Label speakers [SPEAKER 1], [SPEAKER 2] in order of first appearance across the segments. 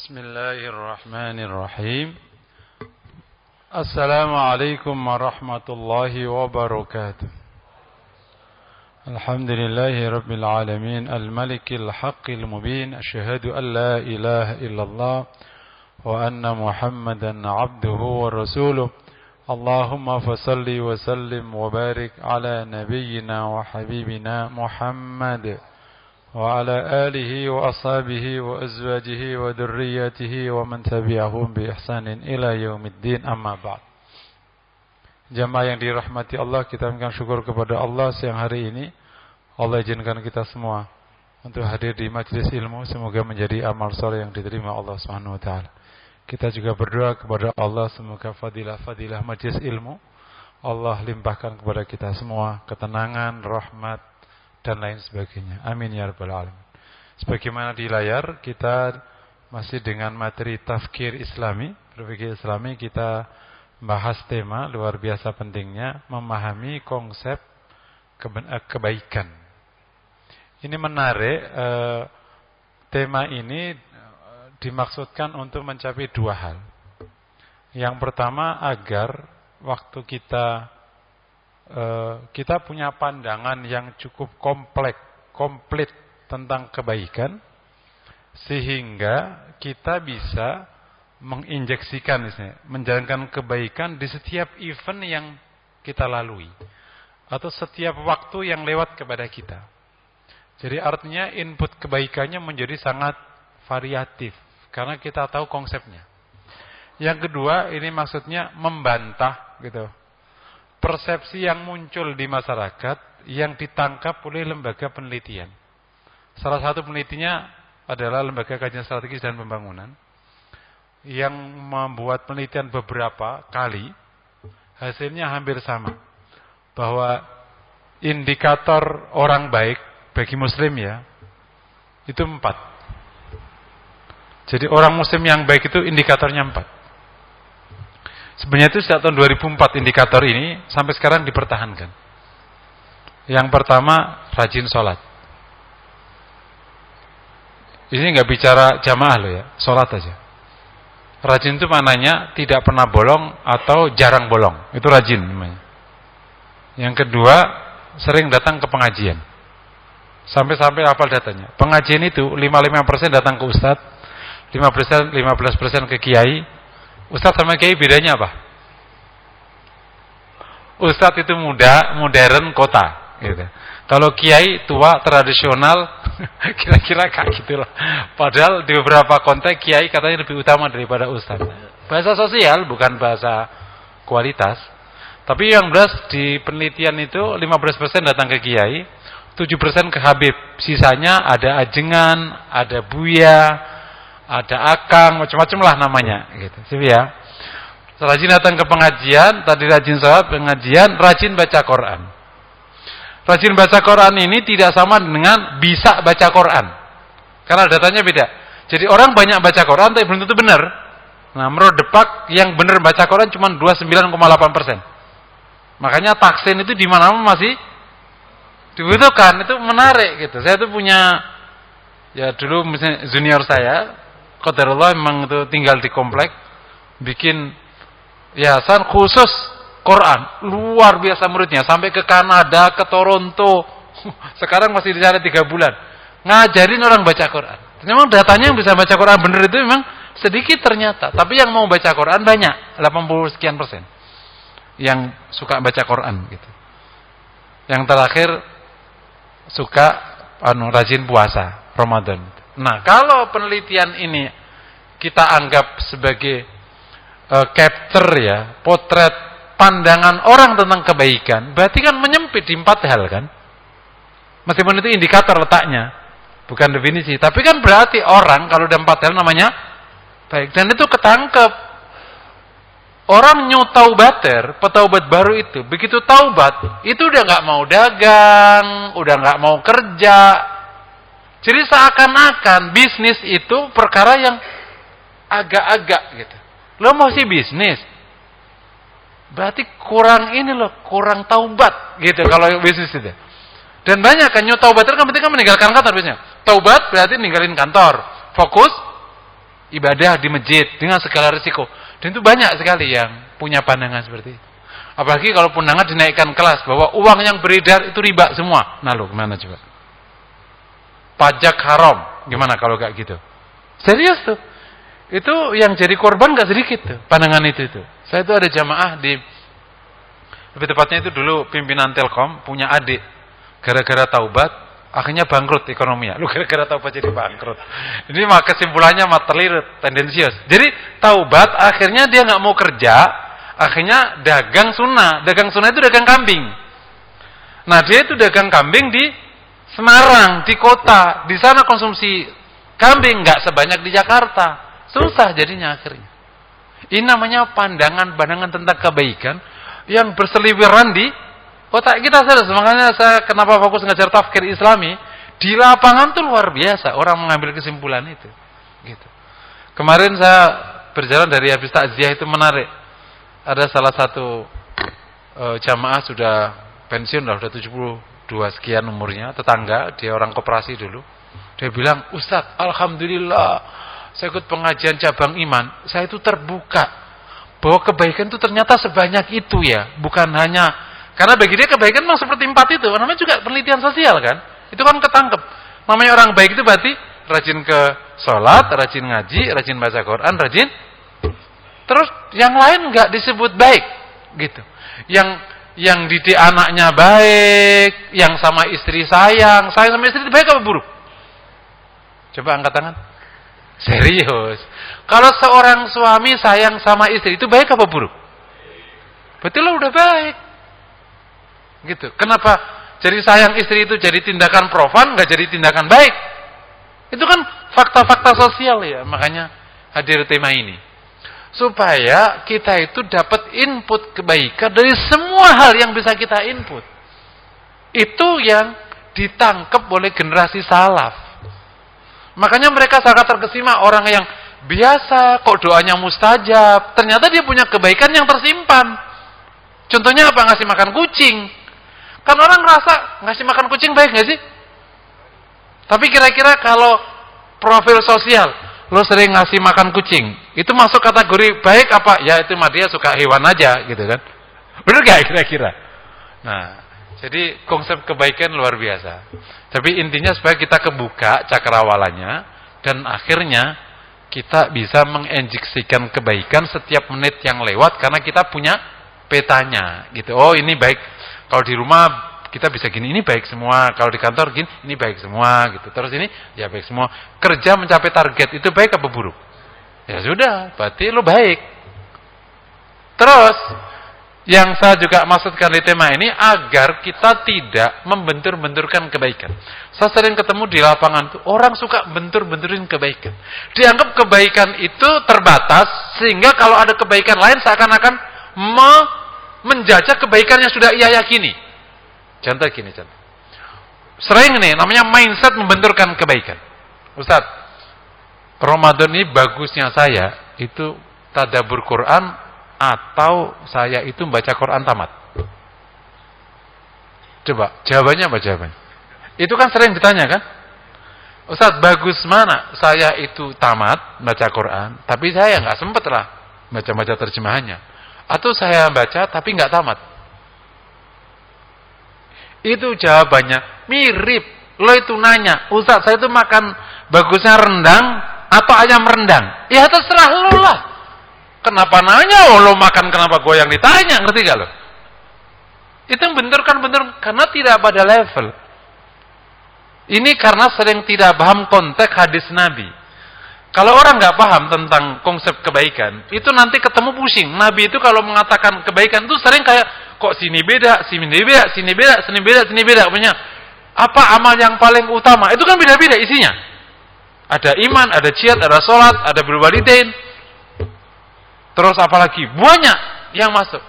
[SPEAKER 1] Bismillahirrahmanirrahim. Assalamualaikum warahmatullahi wabarakatuh. Alhamdulillahi rabbil alamin, al-malikil haqqil mubin, asyhadu an la ilaha illallah wa anna muhammadan abduhu wa rasuluh. Allahumma fasalli wa sallim wa barik ala nabiyyina wa habibina Muhammad wa ala alihi wa ashabihi wa azwajihi wa dhurriyyatihi wa man tabi'ahum bi ihsanin ila yaumiddin, amma ba'd. Jamaah yang dirahmati Allah, kita mengucapkan syukur kepada Allah siang hari ini Allah izinkan kita semua untuk hadir di majlis ilmu. Semoga menjadi amal soleh yang diterima Allah Subhanahu wa taala. Kita juga berdoa kepada Allah semoga fadilah-fadilah majlis ilmu Allah limpahkan kepada kita semua, ketenangan, rahmat dan lain sebagainya. Amin ya rabbal alamin. Sebagaimana di layar, kita masih dengan materi tafkir islami, berpikir islami. Kita bahas tema luar biasa pentingnya, memahami konsep kebaikan. Ini menarik. Tema ini dimaksudkan untuk mencapai dua hal. Yang pertama, agar waktu kita punya pandangan yang cukup komplit tentang kebaikan, sehingga kita bisa menginjeksikan, menjalankan kebaikan di setiap event yang kita lalui atau setiap waktu yang lewat kepada kita. Jadi artinya input kebaikannya menjadi sangat variatif karena kita tahu konsepnya. Yang kedua, ini maksudnya membantah gitu persepsi yang muncul di masyarakat yang ditangkap oleh lembaga penelitian. Salah satu penelitinya adalah Lembaga Kajian Strategis dan Pembangunan yang membuat penelitian beberapa kali. Hasilnya hampir sama, bahwa indikator orang baik bagi muslim ya itu 4. Jadi orang muslim yang baik itu indikatornya 4. Sebenarnya itu sejak tahun 2004 indikator ini sampai sekarang dipertahankan. Yang pertama, rajin sholat. Ini nggak bicara jamaah loh ya, sholat aja. Rajin itu maknanya tidak pernah bolong atau jarang bolong. Itu rajin namanya. Yang kedua, sering datang ke pengajian. Sampai-sampai hafal datanya. Pengajian itu 55% datang ke ustadz, 15% ke kiai. Ustadz sama kiai bedanya apa? Ustadz itu muda, modern, kota gitu. Kalau kiai tua, tradisional, kira-kira kayak gitulah. Padahal di beberapa konteks kiai katanya lebih utama daripada ustadz. Bahasa sosial bukan bahasa kualitas. Tapi yang jelas di penelitian itu 15% datang ke kiai, 7% ke habib. Sisanya ada ajengan, ada buya, ada akang, macam-macam lah namanya gitu. Sip ya. Rajin datang ke pengajian, tadi rajin sholat, pengajian, rajin baca Quran. Rajin baca Quran ini tidak sama dengan bisa baca Quran. Karena datanya beda. Jadi orang banyak baca Quran tapi belum tentu benar. Nah, menurut Depak yang benar baca Quran cuma 29,8%. Makanya taksin itu di mana-mana masih dibutuhkan. Itu menarik gitu. Saya tuh punya, ya dulu misalnya junior saya, qadarullah memang itu tinggal di komplek, bikin yayasan khusus Quran, luar biasa muridnya, sampai ke Kanada, ke Toronto. Sekarang masih di sana 3 bulan ngajarin orang baca Quran. Memang datanya yang bisa baca Quran benar itu memang sedikit ternyata, tapi yang mau baca Quran banyak, 80 sekian persen yang suka baca Quran gitu. Yang terakhir suka rajin puasa Ramadan. Nah, kalau penelitian ini kita anggap sebagai capture ya, potret pandangan orang tentang kebaikan, berarti kan menyempit di 4 hal kan. Meskipun itu indikator letaknya, bukan definisi, tapi kan berarti orang kalau udah 4 hal namanya baik, dan itu ketangkep. Orang new taubater, petaubat baru itu, begitu taubat, itu udah nggak mau dagang, udah nggak mau kerja. Jadi seakan-akan bisnis itu perkara yang agak-agak gitu. Lo masih bisnis, berarti kurang ini loh, kurang taubat gitu kalau bisnis itu. Dan banyak kan taubat kan berarti kan meninggalkan kantor biasanya. Taubat berarti ninggalin kantor, fokus ibadah di masjid dengan segala risiko. Dan itu banyak sekali yang punya pandangan seperti itu. Apalagi kalau pandangan dinaikkan kelas bahwa uang yang beredar itu riba semua. Nah, lo gimana coba? Pajak haram, gimana kalau kayak gitu? Serius tuh. Itu yang jadi korban gak sedikit tuh, pandangan itu. Saya itu ada jamaah lebih tepatnya itu dulu pimpinan Telkom punya adik. Gara-gara taubat, akhirnya bangkrut ekonominya. Lu gara-gara taubat jadi bangkrut. Ini mah kesimpulannya terlilit, tendensius. Jadi taubat, akhirnya dia gak mau kerja, akhirnya dagang sunnah. Dagang sunnah itu dagang kambing. Nah, dia itu dagang kambing di Semarang, di kota. Di sana konsumsi kambing gak sebanyak di Jakarta. Susah jadinya akhirnya. Ini namanya pandangan-pandangan tentang kebaikan yang berseliweran di otak kita. Makanya saya kenapa fokus ngajar tafkir Islami. Di lapangan tuh luar biasa orang mengambil kesimpulan itu. Gitu. Kemarin saya berjalan dari habis takziah itu menarik. Ada salah satu jamaah sudah pensiun, sudah 72 sekian umurnya, tetangga, dia orang koperasi dulu. Dia bilang, "Ustaz, alhamdulillah, saya ikut pengajian cabang iman, saya itu terbuka bahwa kebaikan itu ternyata sebanyak itu ya, bukan hanya karena bagi dia kebaikan memang seperti 4 itu, namanya juga penelitian sosial kan, itu kan ketangkep. Namanya orang baik itu berarti rajin ke sholat, rajin ngaji, rajin baca Quran, rajin, terus yang lain nggak disebut baik, gitu. Yang didik anaknya baik, yang sama istri sayang sama istri itu baik apa buruk? Coba angkat tangan. Serius. Kalau seorang suami sayang sama istri itu baik apa buruk? Betul lah, udah baik. Gitu. Kenapa jadi sayang istri itu jadi tindakan profan, nggak jadi tindakan baik? Itu kan fakta-fakta sosial ya. Makanya hadir tema ini. Supaya kita itu dapat input kebaikan dari semua hal yang bisa kita input. Itu yang ditangkap oleh generasi salaf. Makanya mereka sangat terkesima orang yang biasa kok doanya mustajab. Ternyata dia punya kebaikan yang tersimpan. Contohnya apa? Ngasih makan kucing. Kan orang ngerasa ngasih makan kucing baik gak sih? Tapi kira-kira kalau profil sosial, lo sering ngasih makan kucing, itu masuk kategori baik apa? Ya itu mah dia suka hewan aja gitu kan. Bener gak kira-kira? Nah, jadi konsep kebaikan luar biasa. Tapi intinya supaya kita kebuka cakrawalannya dan akhirnya kita bisa menginjeksikan kebaikan setiap menit yang lewat karena kita punya petanya gitu. Oh, ini baik. Kalau di rumah kita bisa gini, ini baik semua. Kalau di kantor gini, ini baik semua gitu. Terus ini ya baik semua. Kerja mencapai target itu baik apa buruk? Ya sudah, berarti lo baik. Terus yang saya juga maksudkan di tema ini agar kita tidak membentur-benturkan kebaikan. Saya sering ketemu di lapangan tuh orang suka bentur-benturin kebaikan. Dianggap kebaikan itu terbatas sehingga kalau ada kebaikan lain seakan-akan menjajah kebaikan yang sudah ia yakini. Contoh gini, contoh. Sering nih namanya mindset membenturkan kebaikan. Ustaz, Ramadan ini bagusnya saya itu tadabbur Quran atau saya itu baca Quran tamat? Coba, jawabannya apa jawabannya? Itu kan sering ditanya kan? Ustaz, bagus mana? Saya itu tamat baca Quran, tapi saya nggak sempet lah baca-baca terjemahannya. Atau saya baca tapi nggak tamat. Itu jawabannya mirip. Lo itu nanya, Ustaz, saya itu makan bagusnya rendang atau ayam rendang? Ya terserah lo lah. Kenapa nanya? Oh, lo makan kenapa gue yang ditanya? Ngerti gak lo? Itu yang benturkan karena tidak pada level. Ini karena sering tidak paham konteks hadis Nabi. Kalau orang nggak paham tentang konsep kebaikan, itu nanti ketemu pusing. Nabi itu kalau mengatakan kebaikan itu sering kayak kok sini beda, sini beda, sini beda, sini beda, sini beda. Punya apa amal yang paling utama? Itu kan beda-beda isinya. Ada iman, ada jihad, ada sholat, ada birrul walidain. Terus apalagi banyak yang masuk.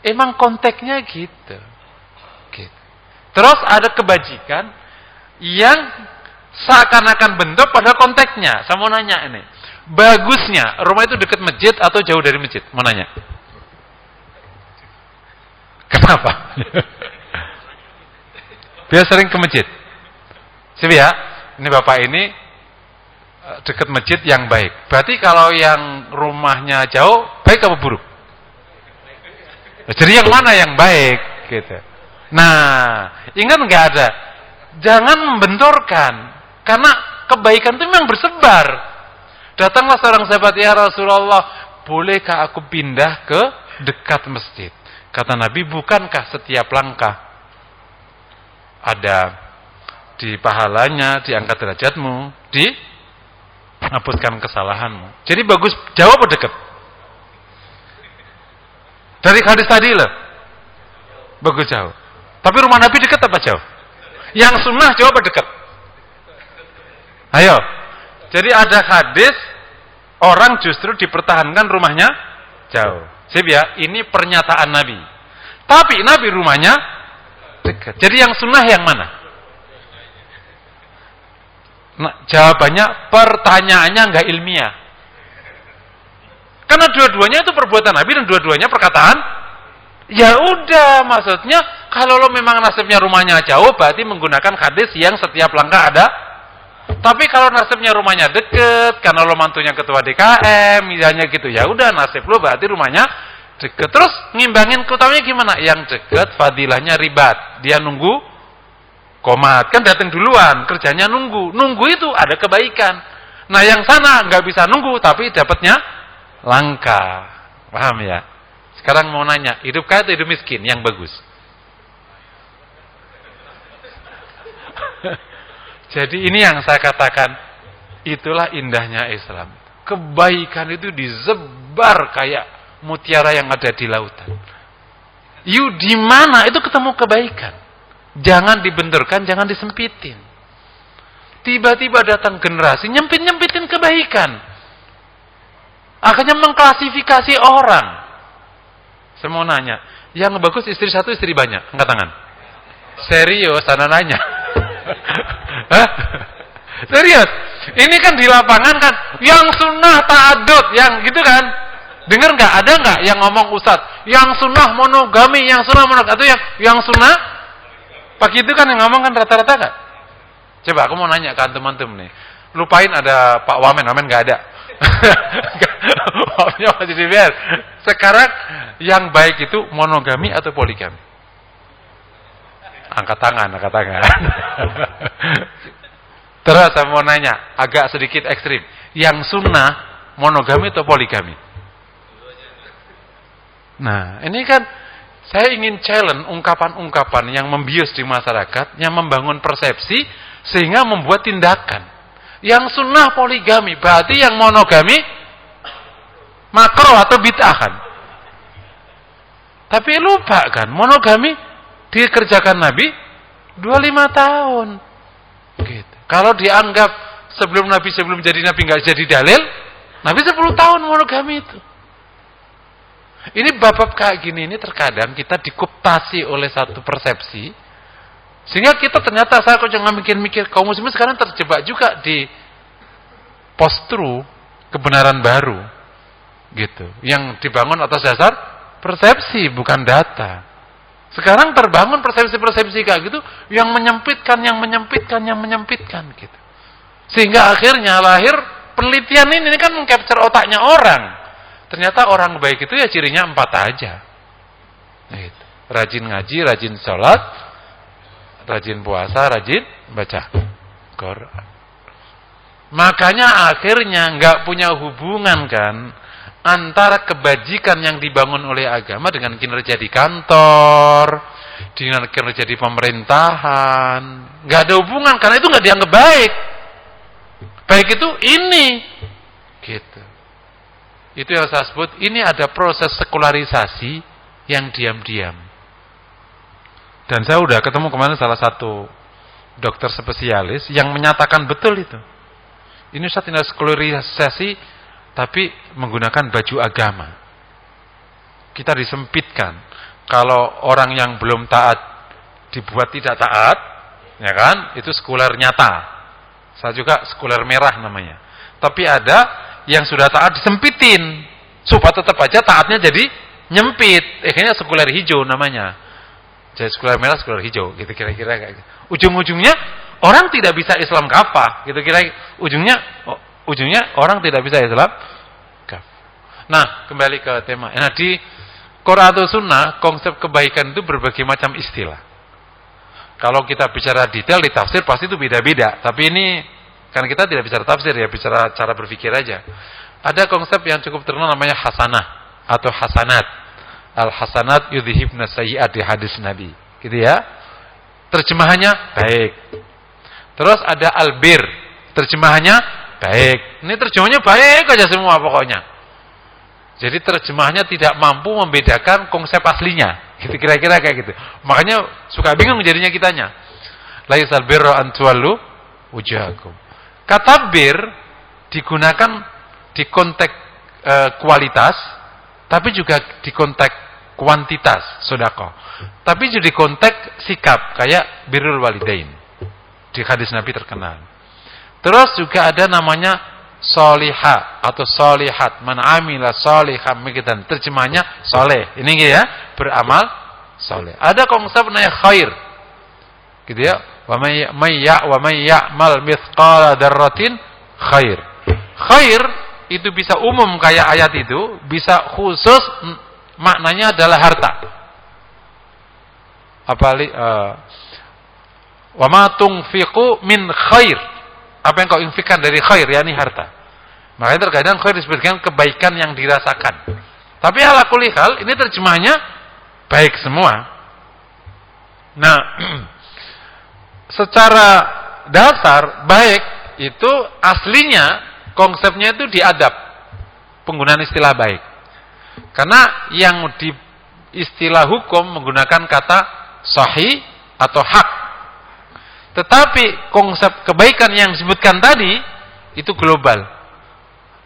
[SPEAKER 1] Emang konteksnya gitu. Terus ada kebajikan yang seakan-akan bentuk pada konteksnya. Saya mau nanya ini, bagusnya rumah itu dekat masjid atau jauh dari masjid? Mau nanya. Kenapa? Biar sering ke masjid. Siap ya, ini bapak ini dekat masjid yang baik. Berarti kalau yang rumahnya jauh, baik apa buruk? Jadi yang mana yang baik? Gitu. Nah, ingat nggak ada? Jangan membenturkan, karena kebaikan itu memang bersebar. Datanglah seorang sahabat, ya Rasulullah, bolehkah aku pindah ke dekat masjid? Kata Nabi, bukankah setiap langkah ada di pahalanya, diangkat derajatmu, dihapuskan kesalahanmu. Jadi bagus jauh apa dekat? Dari hadis tadi loh, bagus jauh. Tapi rumah Nabi dekat apa jauh? Yang sunnah jauh apa dekat? Ayo. Jadi ada hadis orang justru dipertahankan rumahnya jauh. Sip ya, ini pernyataan Nabi. Tapi Nabi rumahnya dekat. Jadi yang sunnah yang mana? Nah, jawabannya pertanyaannya nggak ilmiah. Karena dua-duanya itu perbuatan Nabi dan dua-duanya perkataan. Ya udah, maksudnya kalau lo memang nasibnya rumahnya jauh, berarti menggunakan hadis yang setiap langkah ada. Tapi kalau nasibnya rumahnya deket, karena lo mantunya ketua DKM, misalnya gitu, ya udah nasib lo berarti rumahnya deket. Terus ngimbangin keutamaannya gimana? Yang deket fadilahnya ribat, dia nunggu komat, kan datang duluan, kerjanya nunggu. Nunggu itu ada kebaikan. Nah yang sana nggak bisa nunggu, tapi dapatnya langka. Paham ya? Sekarang mau nanya, hidup kaya atau hidup miskin? Yang bagus. Jadi ini yang saya katakan, itulah indahnya Islam. Kebaikan itu disebar kayak mutiara yang ada di lautan. Di mana itu ketemu kebaikan. Jangan dibenturkan, jangan disempitin. Tiba-tiba datang generasi nyempit-nyempitin kebaikan. Akhirnya mengklasifikasi orang. Saya mau nanya, yang bagus istri satu, istri banyak? Angkat tangan. Serius, sana nanya. Hah? Serius? Ini kan di lapangan kan, yang sunnah ta'adud, yang gitu kan? Dengar nggak? Ada nggak yang ngomong Ustadz? Yang sunnah monogami, yang sunnah monogami, atau yang sunnah? Pak itu kan yang ngomong kan rata-rata nggak? Coba aku mau nanya ke antum-antum nih. Lupain ada Pak Wamen nggak ada. Wamennya masih dibiar. Sekarang yang baik itu monogami atau poligami? Angkat tangan. Terus saya mau nanya, agak sedikit ekstrim. Yang sunnah monogami atau poligami? Nah, ini kan saya ingin challenge ungkapan-ungkapan yang membius di masyarakat, yang membangun persepsi sehingga membuat tindakan. Yang sunnah poligami, berarti yang monogami makruh atau bid'ah kan? Tapi lupa kan, monogami dikerjakan Nabi 25 tahun. Gitu. Kalau dianggap sebelum jadi Nabi nggak jadi dalil, Nabi 10 tahun monogami itu. Ini bab-bab kayak gini ini terkadang kita dikoptasi oleh satu persepsi, sehingga kita ternyata saya kok jangan mikir-mikir, kaum muslimin sekarang terjebak juga di post-truth, kebenaran baru, gitu, yang dibangun atas dasar persepsi bukan data. Sekarang terbangun persepsi-persepsi kayak gitu, yang menyempitkan, gitu, sehingga akhirnya lahir penelitian ini kan mengcapture otaknya orang. Ternyata orang baik itu ya cirinya 4 aja. Gitu. Rajin ngaji, rajin sholat, rajin puasa, rajin baca Quran. Makanya akhirnya nggak punya hubungan kan antara kebajikan yang dibangun oleh agama dengan kinerja di kantor, dengan kinerja di pemerintahan. Nggak ada hubungan karena itu nggak dianggap baik. Baik itu ini, gitu. Itu yang saya sebut, ini ada proses sekularisasi yang diam-diam. Dan saya udah ketemu kemarin salah satu dokter spesialis yang menyatakan betul itu. Ini saat ini sekularisasi, tapi menggunakan baju agama. Kita disempitkan. Kalau orang yang belum taat dibuat tidak taat, ya kan? Itu sekuler nyata. Saya juga sekuler merah namanya. Tapi ada yang sudah taat disempitin supaya tetap aja taatnya jadi nyempit. Akhirnya sekuler hijau namanya. Jadi sekuler merah, sekuler hijau, gitu kira-kira kayak gitu. Ujung-ujungnya orang tidak bisa Islam kafah, gitu kira. Ujungnya ujungnya orang tidak bisa Islam. Nah, kembali ke tema. Nah, di Quran atau Sunnah, konsep kebaikan itu berbagai macam istilah. Kalau kita bicara detail di tafsir pasti itu beda-beda. Tapi ini kan kita tidak bicara tafsir ya, bicara cara berpikir aja. Ada konsep yang cukup terkenal namanya hasanah atau hasanat. Al-hasanat yudhibna sayyi'at di hadis Nabi. Gitu ya. Terjemahannya baik. Terus ada albir. Terjemahannya baik. Ini terjemahannya baik aja semua pokoknya. Jadi terjemahannya tidak mampu membedakan konsep aslinya. Gitu kira-kira kayak gitu. Makanya suka bingung jadinya kitanya. Laisal birra an tuwallu wujuhakum. Kata bir digunakan di konteks kualitas, tapi juga di konteks kuantitas, sedekah. Tapi juga di konteks sikap kayak birrul walidain. Di hadis Nabi terkenal. Terus juga ada namanya solihah atau solihat, man amila solihah mikitan, terjemahnya soleh. Ini ya, beramal soleh. Ada konsep namanya khair, gitu ya. Wa may ya'mal mithqala dzarratin khair. Khair itu bisa umum kayak ayat itu, bisa khusus maknanya adalah harta. Wa ma tunfiqu min khair. Apa yang kau infakkan dari khair, yakni harta. Makanya terkadang khair disebutkan kebaikan yang dirasakan. Tapi ala kulli hal ini terjemahnya baik semua. Nah, secara dasar baik itu aslinya konsepnya itu di adab. Penggunaan istilah baik. Karena yang di istilah hukum menggunakan kata sahih atau hak. Tetapi konsep kebaikan yang disebutkan tadi itu global.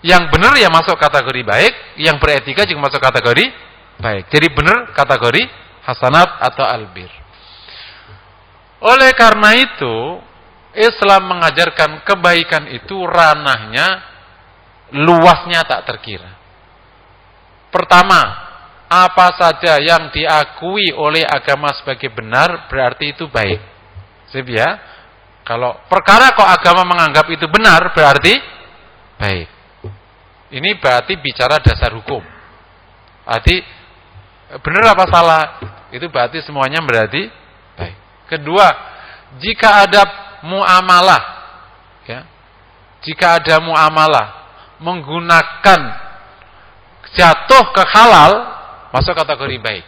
[SPEAKER 1] Yang benar ya masuk kategori baik, yang beretika juga masuk kategori baik. Jadi benar kategori hasanat atau albir. Oleh karena itu, Islam mengajarkan kebaikan itu ranahnya luasnya tak terkira. Pertama, apa saja yang diakui oleh agama sebagai benar berarti itu baik. Sip ya. Kalau perkara kok agama menganggap itu benar berarti baik. Ini berarti bicara dasar hukum. Berarti benar apa salah? Itu berarti semuanya berarti baik. Kedua, jika ada muamalah ya. Jika ada muamalah menggunakan jatuh ke halal masuk kategori baik.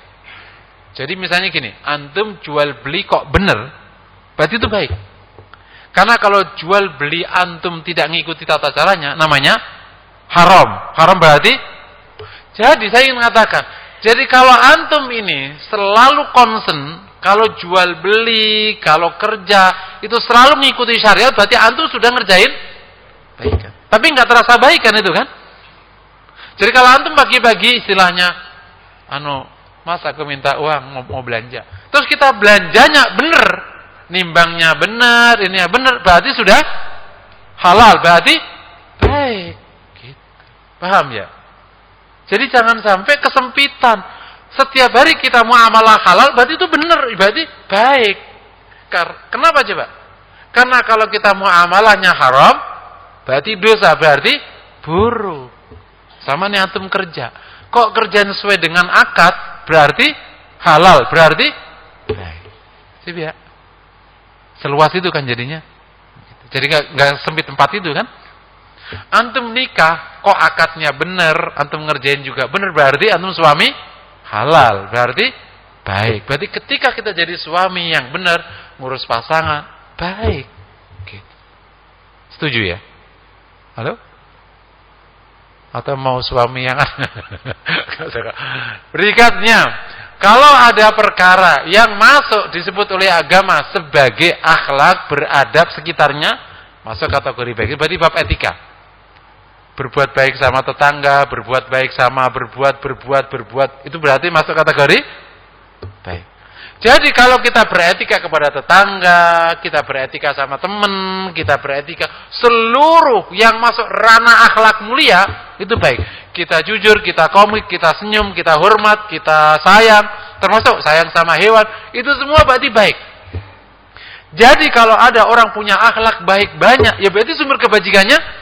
[SPEAKER 1] Jadi misalnya gini, antum jual beli kok benar berarti itu baik. Karena kalau jual beli antum tidak mengikuti tata caranya, namanya haram. Haram berarti. Jadi saya ingin mengatakan, jadi kalau antum ini selalu concern, kalau jual beli, kalau kerja, itu selalu mengikuti syariat, berarti antum sudah ngerjain baikan. Tapi nggak terasa baikan itu kan? Jadi kalau antum bagi-bagi istilahnya, mas aku minta uang mau belanja. Terus kita belanjanya bener, nimbangnya benar, ini ya benar, berarti sudah halal, berarti baik. Gitu. Paham ya? Jadi jangan sampai kesempitan. Setiap hari kita muamalah halal, berarti itu benar, berarti baik. Kenapa coba? Karena kalau kita muamalahnya haram, berarti dosa, berarti buruk. Sama nih antum kerja. Kok kerjaan sesuai dengan akad, berarti halal, berarti baik. Sip ya? Seluas itu kan jadinya. Jadi nggak sempit tempat itu kan. Antum nikah, kok akadnya benar, antum ngerjain juga benar, berarti antum suami halal, berarti baik. Berarti ketika kita jadi suami yang benar, ngurus pasangan, baik. Gitu. Setuju ya? Halo? Atau mau suami yang berikutnya, kalau ada perkara yang masuk disebut oleh agama sebagai akhlak beradab sekitarnya, masuk kategori baik. Berarti bab etika. Berbuat baik sama tetangga, berbuat baik sama berbuat, itu berarti masuk kategori baik. Jadi kalau kita beretika kepada tetangga, kita beretika sama teman, kita beretika seluruh yang masuk ranah akhlak mulia, itu baik. Kita jujur, kita komik, kita senyum, kita hormat, kita sayang, termasuk sayang sama hewan, itu semua berarti baik. Jadi kalau ada orang punya akhlak baik banyak, ya berarti sumber kebajikannya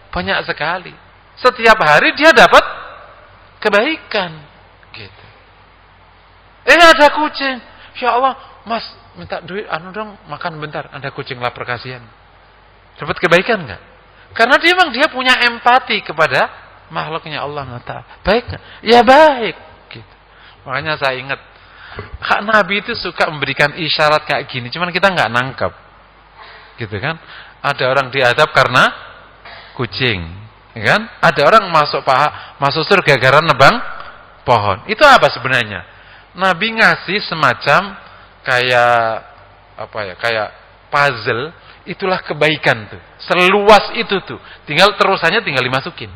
[SPEAKER 1] banyak sekali. Setiap hari dia dapat kebaikan. Gitu. Ada kucing. Ya Allah, Mas, minta duit, dong, makan bentar. Ada kucing lapar, kasihan. Dapat kebaikan enggak? Karena dia punya empati kepada makhluknya Allah Ta'ala. Baik enggak? Ya baik. Gitu. Makanya saya ingat, Nabi itu suka memberikan isyarat kayak gini, cuman kita enggak nangkep. Gitu kan? Ada orang diadab karena kucing, ya kan? Ada orang masuk surga gara nebang pohon. Itu apa sebenarnya? Nabi ngasih semacam kayak puzzle, itulah kebaikan tuh. Seluas itu tuh. Tinggal terusannya tinggal dimasukin.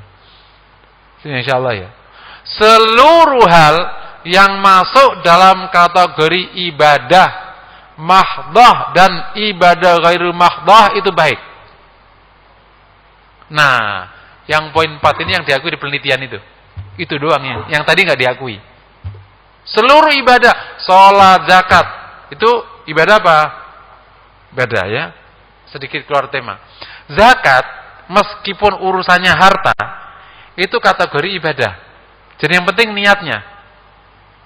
[SPEAKER 1] Insyaallah ya. Seluruh hal yang masuk dalam kategori ibadah mahdah dan ibadah ghairul mahdah itu baik. Nah, yang poin 4 ini yang diakui di penelitian itu. Itu doang yang tadi nggak diakui. Seluruh ibadah, sholat, zakat, itu ibadah apa? Ibadah ya. Sedikit keluar tema. Zakat, meskipun urusannya harta, itu kategori ibadah. Jadi yang penting niatnya.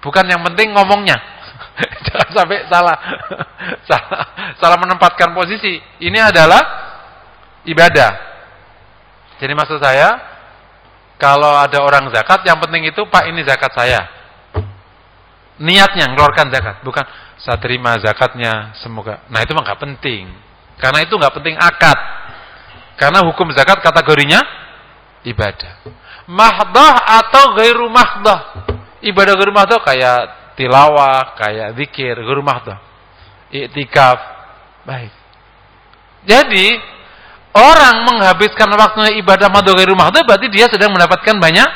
[SPEAKER 1] Bukan yang penting ngomongnya. Jangan sampai salah menempatkan posisi. Ini adalah ibadah. Jadi maksud saya, kalau ada orang zakat, yang penting itu, Pak, ini zakat saya. Niatnya mengeluarkan zakat, bukan saya terima zakatnya semoga. Nah, itu mah nggak penting. Karena itu nggak penting akad. Karena hukum zakat kategorinya ibadah. Mahdah atau ghairu mahdah. Ibadah ghairu mahdah kayak tilawah, kayak zikir, ghairu mahdah. Iktikaf. Baik. Jadi orang menghabiskan waktunya ibadah mahdah ghairu mahdah berarti dia sedang mendapatkan banyak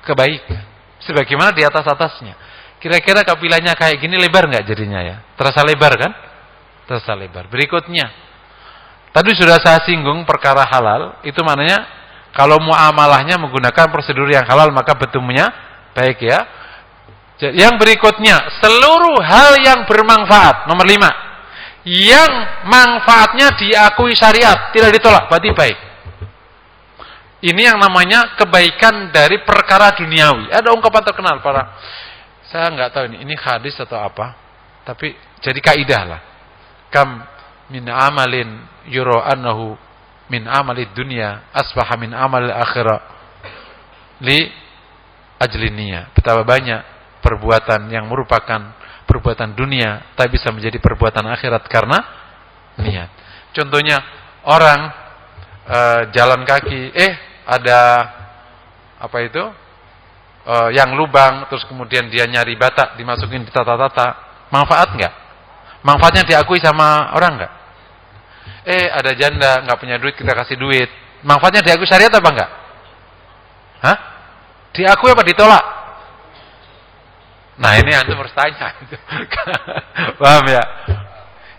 [SPEAKER 1] kebaikan. Sebagaimana di atas-atasnya. Kira-kira kabilahnya kayak gini lebar nggak jadinya ya? Terasa lebar kan? Terasa lebar. Berikutnya, tadi sudah saya singgung perkara halal, itu maknanya kalau muamalahnya menggunakan prosedur yang halal maka bertemunya baik ya. Yang berikutnya, seluruh hal yang bermanfaat, nomor 5, yang manfaatnya diakui syariat, tidak ditolak, berarti baik. Ini yang namanya kebaikan dari perkara duniawi. Ada ungkapan terkenal saya nggak tahu ini hadis atau apa, tapi jadi kaidah lah. Kam min amalin yura annahu min amalid dunya asbaha min amal akhirah li ajlinia. Betapa banyak perbuatan yang merupakan perbuatan dunia tapi bisa menjadi perbuatan akhirat karena niat. Contohnya orang jalan kaki, ada apa itu? Yang lubang, terus kemudian dia nyari bata, dimasukin di tata-tata, manfaat nggak? Manfaatnya diakui sama orang nggak? Ada janda nggak punya duit, kita kasih duit, manfaatnya diakui syariat apa nggak? Hah? Diakui apa ditolak? Nah ini antum harus tanya. Paham ya?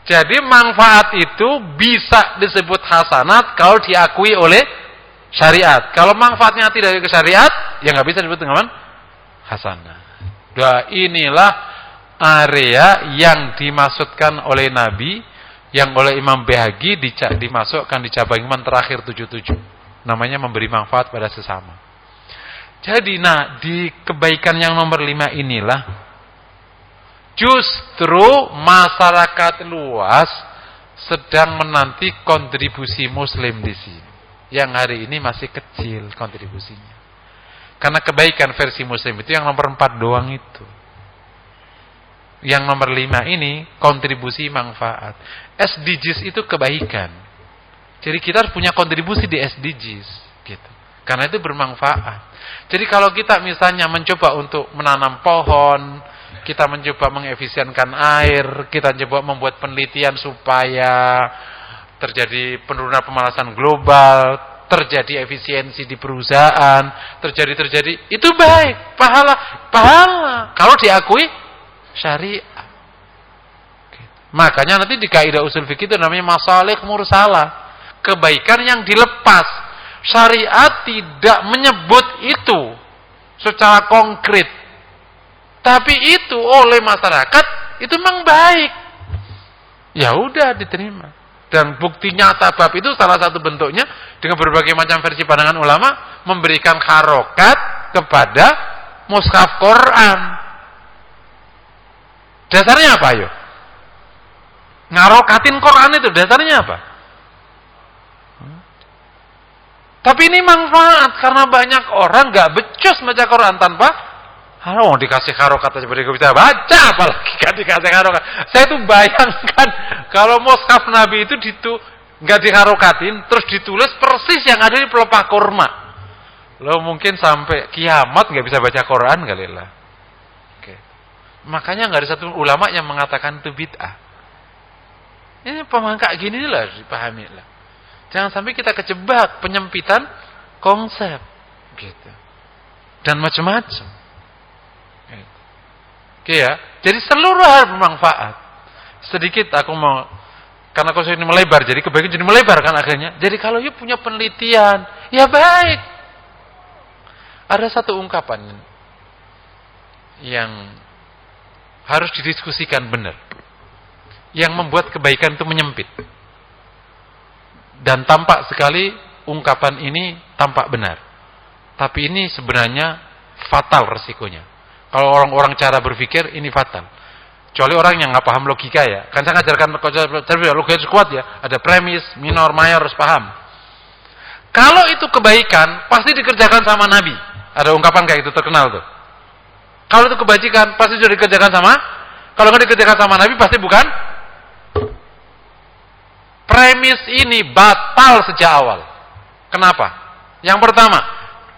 [SPEAKER 1] Jadi manfaat itu bisa disebut hasanat kalau diakui oleh syariat. Kalau manfaatnya tidak dari syariat, ya nggak bisa disebut dengan hasanah. Inilah area yang dimaksudkan oleh Nabi, yang oleh Imam Baihaqi dimasukkan di cabang iman terakhir 77. Namanya memberi manfaat pada sesama. Jadi, di kebaikan yang nomor 5 inilah justru masyarakat luas sedang menanti kontribusi Muslim di sini. Yang hari ini masih kecil kontribusinya. Karena kebaikan versi Muslim itu yang nomor 4 doang itu. Yang nomor 5 ini kontribusi manfaat. SDGs itu kebaikan. Jadi kita harus punya kontribusi di SDGs gitu. Karena itu bermanfaat. Jadi kalau kita misalnya mencoba untuk menanam pohon, kita mencoba mengefisienkan air, kita coba membuat penelitian supaya terjadi penurunan pemanasan global, terjadi efisiensi di perusahaan, terjadi itu baik, pahala kalau diakui syariat. Makanya nanti di kaidah usul fikih itu namanya masalih mursalah, kebaikan yang dilepas. Syariat tidak menyebut itu secara konkret, tapi itu oleh masyarakat itu memang baik. Ya udah diterima. Dan bukti nyata bab itu salah satu bentuknya dengan berbagai macam versi pandangan ulama memberikan harokat kepada mushaf Quran. Dasarnya apa ayo? Ngarokatin Quran itu dasarnya apa? Tapi ini manfaat karena banyak orang nggak becus baca Quran tanpa dikasih harokat aja mereka bisa baca, apalagi gak dikasih harokat. Saya tuh bayangkan kalau mushaf Nabi itu nggak diharokatin, terus ditulis persis yang ada di pelepah kurma. Lo mungkin sampai kiamat nggak bisa baca Quran kali lah. Oke. Makanya nggak ada satu ulama yang mengatakan itu bid'ah. Ini pemangkak gini lah dipahami lah. Jangan sampai kita kejebak penyempitan konsep, gitu. Dan macam-macam. Oke ya, jadi seluruh hal bermanfaat. Sedikit aku mau, karena kalau ini melebar, jadi kebaikan jadi melebar kan akhirnya. Jadi kalau you punya penelitian, ya baik. Ada satu ungkapan yang harus didiskusikan benar, yang membuat kebaikan itu menyempit. Dan tampak sekali ungkapan ini tampak benar. Tapi ini sebenarnya fatal resikonya. Kalau orang-orang cara berpikir ini fatal. Kecuali orang yang nggak paham logika ya. Kan saya ngajarkan logika kuat ya. Ada premis, minor, mayor harus paham. Kalau itu kebaikan pasti dikerjakan sama Nabi. Ada ungkapan kayak itu terkenal tuh. Kalau itu kebajikan pasti sudah dikerjakan sama. Kalau nggak dikerjakan sama Nabi pasti bukan. Premis ini batal sejak awal. Kenapa? Yang pertama,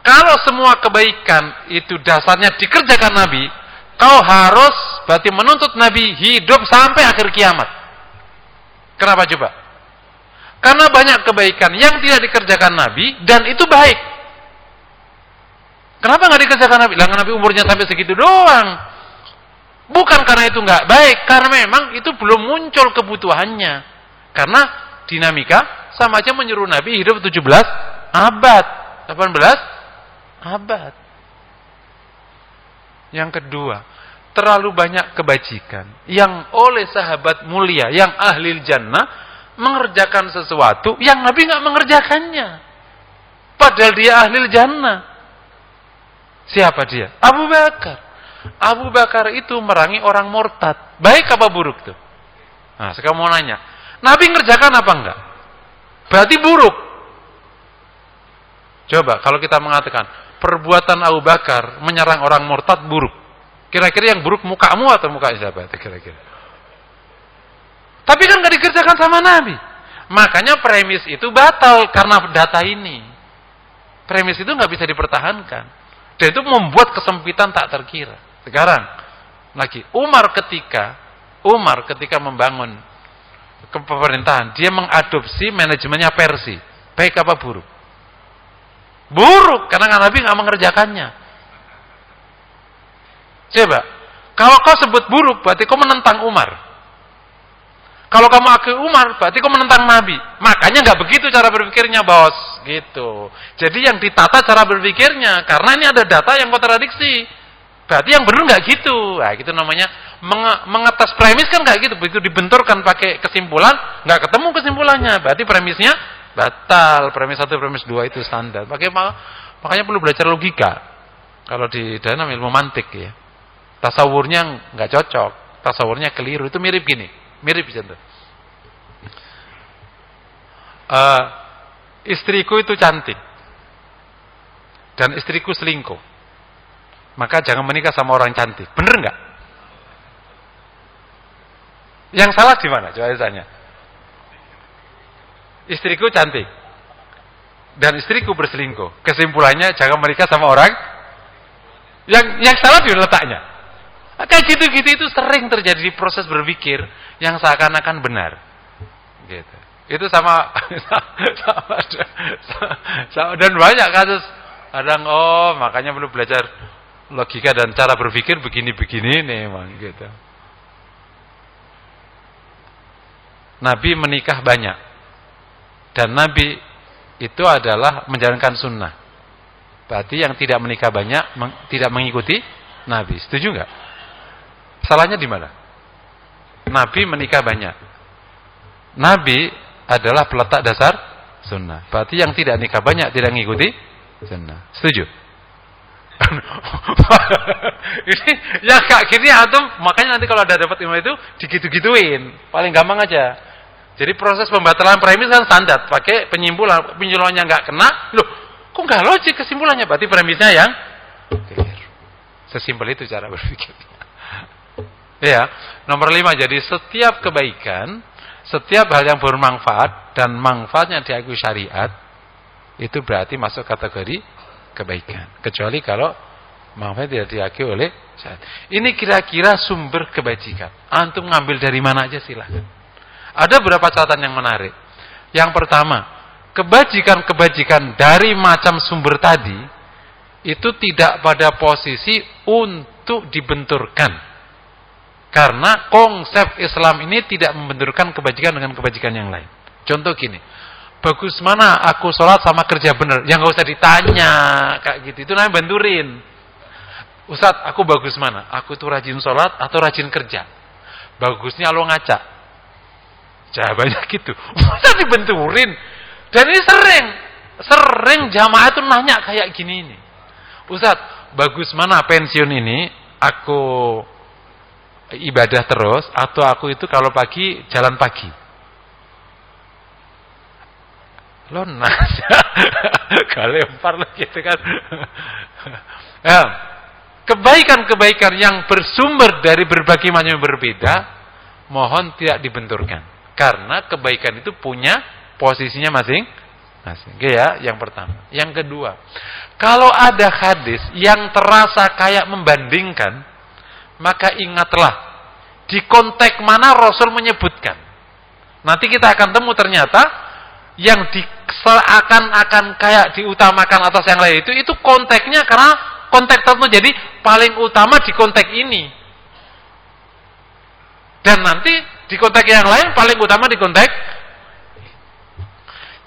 [SPEAKER 1] kalau semua kebaikan itu dasarnya dikerjakan Nabi, kau harus berarti menuntut Nabi hidup sampai akhir kiamat. Kenapa coba? Karena banyak kebaikan yang tidak dikerjakan Nabi dan itu baik. Kenapa nggak dikerjakan Nabi? Lah Nabi umurnya sampai segitu doang. Bukan karena itu nggak baik, karena memang itu belum muncul kebutuhannya. Karena dinamika sama aja menyuruh Nabi hidup 17 abad, 18 abad. Yang kedua, terlalu banyak kebajikan yang oleh sahabat mulia yang ahli jannah mengerjakan sesuatu yang Nabi nggak mengerjakannya. Padahal dia ahli jannah. Siapa dia? Abu Bakar. Abu Bakar itu merangi orang murtad. Baik apa buruk tuh? Nah, sekarang mau nanya. Nabi ngerjakan apa enggak? Berarti buruk. Coba kalau kita mengatakan perbuatan Abu Bakar menyerang orang murtad buruk. Kira-kira yang buruk mukamu atau muka siapa? Kira-kira. Tapi kan nggak dikerjakan sama Nabi. Makanya premis itu batal karena data ini. Premis itu nggak bisa dipertahankan. Dan itu membuat kesempitan tak terkira. Sekarang lagi Umar ketika membangun kepemerintahan, dia mengadopsi manajemennya Persia. Baik apa buruk? Buruk, karena Nabi nggak mengerjakannya. Coba, kalau kau sebut buruk, berarti kau menentang Umar. Kalau kamu akui Umar, berarti kau menentang Nabi. Makanya nggak begitu cara berpikirnya, bos. Gitu. Jadi yang ditata cara berpikirnya, karena ini ada data yang kontradiksi. Berarti yang benar nggak gitu. Nah, gitu namanya mengetes premis kan nggak gitu. Begitu dibenturkan pakai kesimpulan, nggak ketemu kesimpulannya. Berarti premisnya batal. Premis 1, premis 2 itu standar. Makanya perlu belajar logika. Kalau di dalam ilmu mantik ya. Tasawurnya nggak cocok. Tasawurnya keliru. Itu mirip gini. Mirip contoh. Istriku itu cantik. Dan istriku selingkuh. Maka jangan menikah sama orang cantik. Bener nggak? Yang salah di mana? Coba tanya. Istriku cantik dan istriku berselingkuh. Kesimpulannya jangan menikah sama orang yang salah di letaknya. Kayak gitu-gitu itu sering terjadi di proses berpikir yang seakan-akan benar. Gitu. Itu sama dan banyak kasus. Kadang makanya perlu belajar logika dan cara berpikir begini-begini nih memang gitu. Nabi menikah banyak. Dan Nabi itu adalah menjalankan sunnah. Berarti yang tidak menikah banyak tidak mengikuti Nabi. Setuju nggak? Salahnya di mana? Nabi menikah banyak. Nabi adalah peletak dasar sunnah. Berarti yang tidak nikah banyak tidak mengikuti sunnah. Setuju? Ini ya kak gini antum, makanya nanti kalau ada dapat ilmu itu digitu-gituin, paling gampang aja. Jadi proses pembatalan premis kan standar, pakai penyimpulannya nggak kena, loh kok nggak logik kesimpulannya, berarti premisnya yang keliru. Sesimpel itu cara berpikir. Ya, nomor 5, jadi setiap kebaikan, setiap hal yang bermanfaat dan manfaatnya diakui syariat, itu berarti masuk kategori kebaikan. Kecuali kalau manfaat tidak diakui oleh syariat. Ini kira-kira sumber kebajikan. Antum ngambil dari mana aja silahkan. Ada beberapa catatan yang menarik. Yang pertama, kebajikan-kebajikan dari macam sumber tadi itu tidak pada posisi untuk dibenturkan. Karena konsep Islam ini tidak membenturkan kebajikan dengan kebajikan yang lain. Contoh gini, bagus mana aku sholat sama kerja bener, yang gak usah ditanya kayak gitu, itu namanya benturin. Ustadz, aku bagus mana? Aku tuh rajin sholat atau rajin kerja? Bagusnya lo ngaca. Jawabannya gitu. Masa dibenturin? Dan ini sering jamaah itu nanya kayak gini ini. Ustadz, bagus mana pensiun ini? Aku ibadah terus atau aku itu kalau pagi jalan pagi? Lo nanya lempar lah gitu kan. Ya, kebaikan-kebaikan yang bersumber dari berbagai macam yang berbeda, mohon tidak dibenturkan. Karena kebaikan itu punya posisinya masing-masing. Oke ya, yang pertama. Yang kedua, kalau ada hadis yang terasa kayak membandingkan, maka ingatlah di konteks mana Rasul menyebutkan. Nanti kita akan temu ternyata yang seakan-akan kayak diutamakan atas yang lain itu konteksnya karena konteks tertentu, jadi paling utama di konteks ini. Dan nanti di konteks yang lain paling utama di konteks.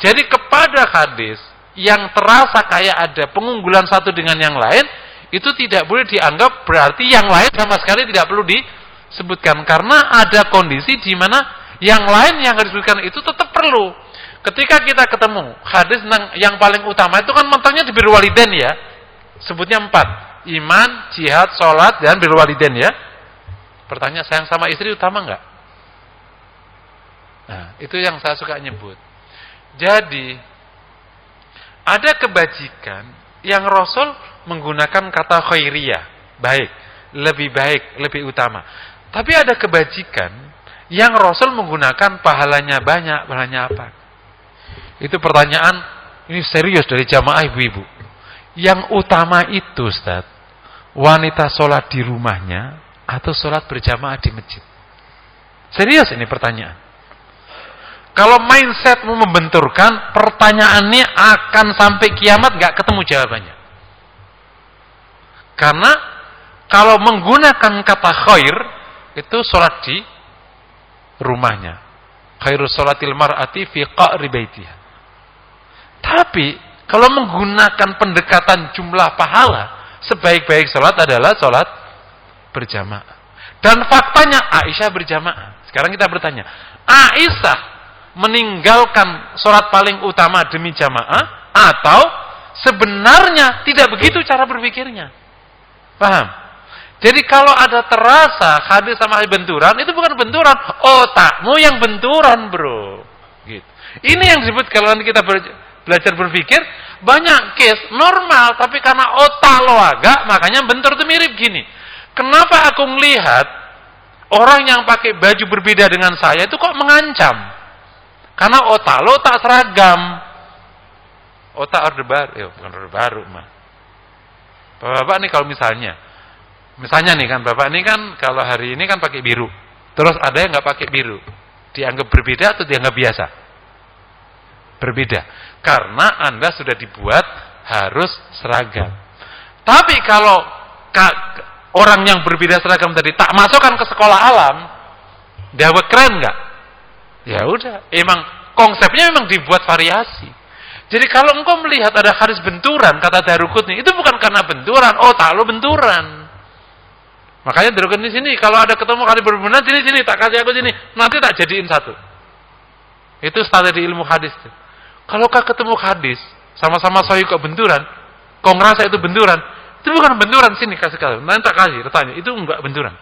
[SPEAKER 1] Jadi kepada hadis yang terasa kayak ada pengunggulan satu dengan yang lain, itu tidak boleh dianggap berarti yang lain sama sekali tidak perlu disebutkan. Karena ada kondisi di mana yang lain yang harus disebutkan itu tetap perlu. Ketika kita ketemu hadis yang paling utama itu kan mentalnya di birrul walidain ya. Sebutnya 4. Iman, jihad, sholat, dan birrul walidain ya. Pertanyaan, sayang sama istri utama enggak? Nah, itu yang saya suka nyebut. Jadi, ada kebajikan yang Rasul menggunakan kata khairiyah. Baik, lebih utama. Tapi ada kebajikan yang Rasul menggunakan pahalanya banyak, pahalanya apa? Itu pertanyaan, ini serius dari jamaah ibu-ibu. Yang utama itu, Ustaz, wanita sholat di rumahnya atau sholat berjamaah di masjid? Serius ini pertanyaan. Kalau mindsetmu membenturkan, pertanyaannya akan sampai kiamat gak ketemu jawabannya. Karena kalau menggunakan kata khair, itu sholat di rumahnya. Khairus sholatil mar'ati fi qa'ri baitiha. Tapi kalau menggunakan pendekatan jumlah pahala, sebaik-baik sholat adalah sholat berjamaah. Dan faktanya Aisyah berjamaah. Sekarang kita bertanya, Aisyah meninggalkan sholat paling utama demi jamaah atau sebenarnya tidak begitu cara berpikirnya? Paham? Jadi kalau ada terasa hadis sama benturan, itu bukan benturan, otakmu yang benturan, bro. Gitu. Ini yang disebut kalau nanti kita belajar berpikir, banyak case normal, tapi karena otak lo agak, makanya bentur itu mirip gini. Kenapa aku melihat orang yang pakai baju berbeda dengan saya itu kok mengancam? Karena otak lo tak seragam. Otak orde baru, bukan orde baru mah. Bapak nih kalau misalnya nih kan bapak nih kan kalau hari ini kan pakai biru, terus ada yang nggak pakai biru, dianggap berbeda atau dianggap biasa? Berbeda, karena Anda sudah dibuat harus seragam. Tapi kalau orang yang berbeda seragam tadi tak masukkan ke sekolah alam, dia keren nggak? Ya udah, emang konsepnya memang dibuat variasi. Jadi kalau engkau melihat ada hadis benturan, kata Daruqutni, itu bukan karena benturan, tak lo benturan. Makanya Daruqutni sini, kalau ada ketemu hadis berbenturan, sini tak kasih aku sini, nanti tak jadiin satu. Itu strategi ilmu hadis. Kalau kau ketemu hadis, sama-sama sahih kok benturan, kau ngerasa itu benturan, itu bukan benturan, sini kasih kalau. Nanti tak kasih, tanya, itu enggak benturan.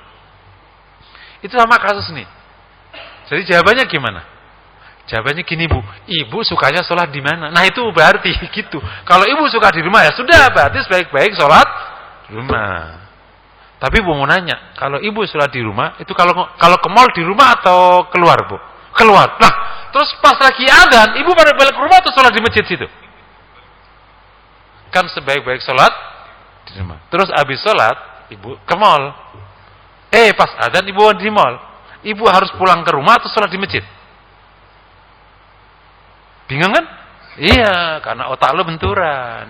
[SPEAKER 1] Itu sama kasus nih. Jadi jawabannya gimana? Jawabannya gini Bu, ibu sukanya sholat di mana? Nah itu berarti gitu. Kalau ibu suka di rumah ya sudah, berarti sebaik-baik sholat di rumah. Tapi Bu mau nanya, kalau ibu sholat di rumah, itu kalau ke mall di rumah atau keluar Bu? Keluar. Nah, terus pas lagi adzan, ibu pada balik ke rumah atau sholat di masjid situ? Kan sebaik-baik sholat di rumah. Terus habis sholat, ibu ke mall. Pas adzan ibu di mall. Ibu harus pulang ke rumah atau sholat di masjid? Bingung kan? Iya, karena otak lo benturan.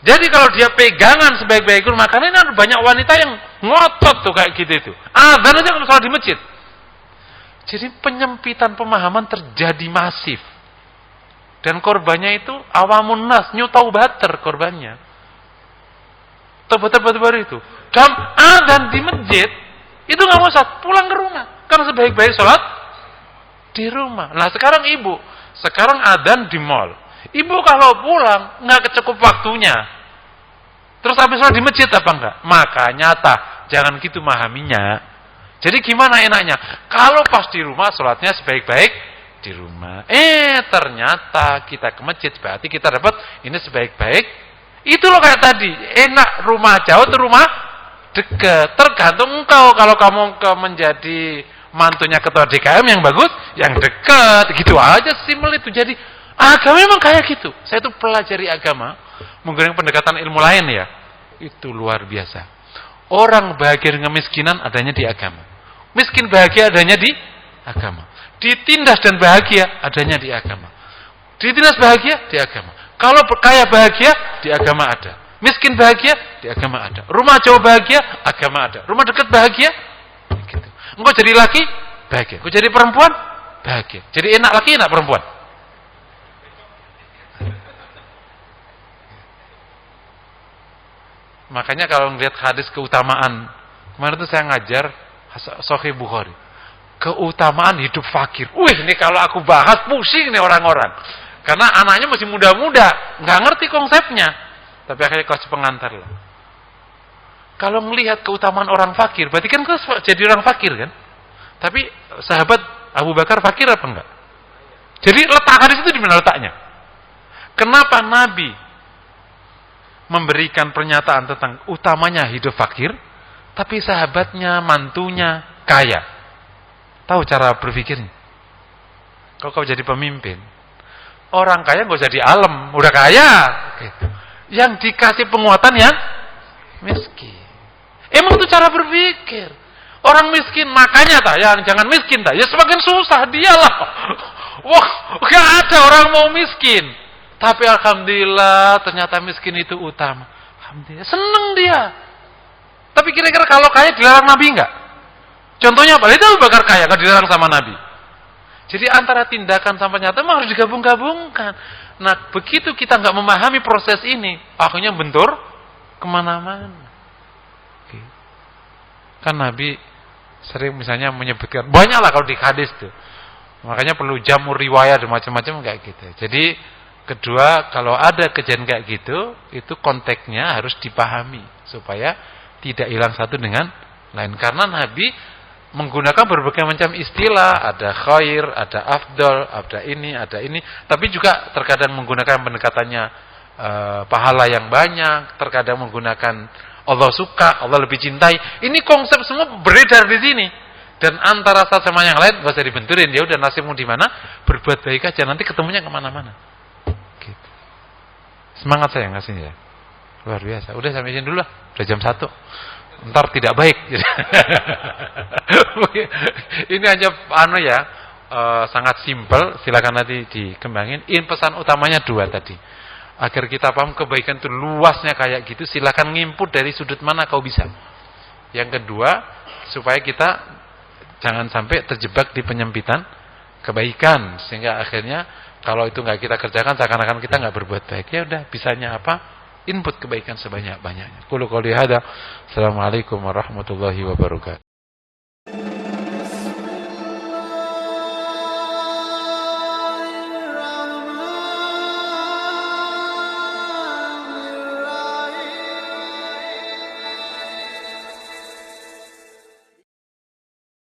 [SPEAKER 1] Jadi kalau dia pegangan sebaik-baik rumah, karena ini ada banyak wanita yang ngotot tuh kayak gitu itu. Adzan aja kalau sholat di masjid. Jadi penyempitan pemahaman terjadi masif. Dan korbannya itu awamun nas, nyutau bater korbannya. Tobat-tobat itu. Dan adzan di masjid, itu nggak usah pulang ke rumah. Karena sebaik-baik sholat di rumah. Nah sekarang ibu, sekarang adzan di mall. Ibu kalau pulang nggak kecukup waktunya. Terus habis sholat di masjid apa enggak? Makanya jangan gitu memahaminya. Jadi gimana enaknya? Kalau pas di rumah sholatnya sebaik-baik di rumah. Ternyata kita ke masjid berarti kita dapat ini sebaik-baik. Itu loh kayak tadi. Enak rumah jauh atau rumah dekat. Tergantung engkau. Kalau kamu menjadi mantunya ketua DKM yang bagus, yang dekat. Gitu aja simpel itu. Jadi agama memang kayak gitu. Saya tuh pelajari agama menggunakan pendekatan ilmu lain ya. Itu luar biasa. Orang bahagia dengan kemiskinan adanya di agama. Miskin bahagia adanya di agama. Ditindas dan bahagia adanya di agama. Ditindas bahagia di agama. Kalau kaya bahagia di agama ada. Miskin bahagia di agama ada. Rumah jauh bahagia agama ada. Rumah dekat bahagia gitu. Engkau jadi laki bahagia. Engkau jadi perempuan bahagia. Jadi enak laki enak perempuan. Makanya kalau melihat hadis keutamaan, kemarin itu saya ngajar Sahih Bukhari. Keutamaan hidup fakir. Ini kalau aku bahas pusing nih orang-orang. Karena anaknya masih muda-muda, nggak ngerti konsepnya. Tapi akhirnya kasih pengantar lah. Kalau melihat keutamaan orang fakir, berarti kan kau jadi orang fakir kan? Tapi sahabat Abu Bakar fakir apa enggak? Jadi letak hadis itu di mana letaknya? Kenapa Nabi memberikan pernyataan tentang utamanya hidup fakir, tapi sahabatnya, mantunya kaya? Tahu cara berpikirnya? Kalau kau jadi pemimpin, orang kaya nggak usah di alam, udah kaya. Gitu. Yang dikasih penguatan yang miskin. Emang itu cara berpikir. Orang miskin makanya jangan miskin ya semakin susah dialah. Wah, gak ada orang mau miskin. Tapi alhamdulillah ternyata miskin itu utama. Alhamdulillah seneng dia. Tapi kira-kira kalau kaya dilarang Nabi enggak? Contohnya apa? Itu Abu Bakar kaya, enggak dilarang sama Nabi. Jadi antara tindakan sama nyata memang harus digabung-gabungkan. Nah, begitu kita enggak memahami proses ini, akhirnya bentur kemana-mana. Kan Nabi sering misalnya menyebutkan, banyaklah kalau di hadis tuh. Makanya perlu jamur riwayat dan macam-macam kayak gitu. Jadi kedua, kalau ada kejadian kayak gitu, itu konteksnya harus dipahami supaya tidak hilang satu dengan lain. Karena Nabi menggunakan berbagai macam istilah, ada khair, ada afdal, ada ini, tapi juga terkadang menggunakan pendekatannya pahala yang banyak, terkadang menggunakan Allah suka, Allah lebih cintai. Ini konsep semua beredar di sini. Dan antara satu sama yang lain gak usah dibenturin. Ya udah nasibmu di mana, berbuat baik aja, nanti ketemunya kemana-mana. Gitu. Semangat saya ngasihnya. Luar biasa. Udah sampai sini dulu lah. Udah jam 1. Ntar tidak baik. Ini hanya sangat simpel. Silakan nanti dikembangin. Ini pesan utamanya 2 tadi. Agar kita paham kebaikan itu luasnya kayak gitu, silakan nginput dari sudut mana kau bisa. Yang kedua, supaya kita jangan sampai terjebak di penyempitan kebaikan, sehingga akhirnya kalau itu nggak kita kerjakan seakan-akan kita nggak berbuat baik. Ya udah, bisanya apa? Input kebaikan sebanyak-banyaknya. Qul qouli hadza. Assalamualaikum warahmatullahi wabarakatuh.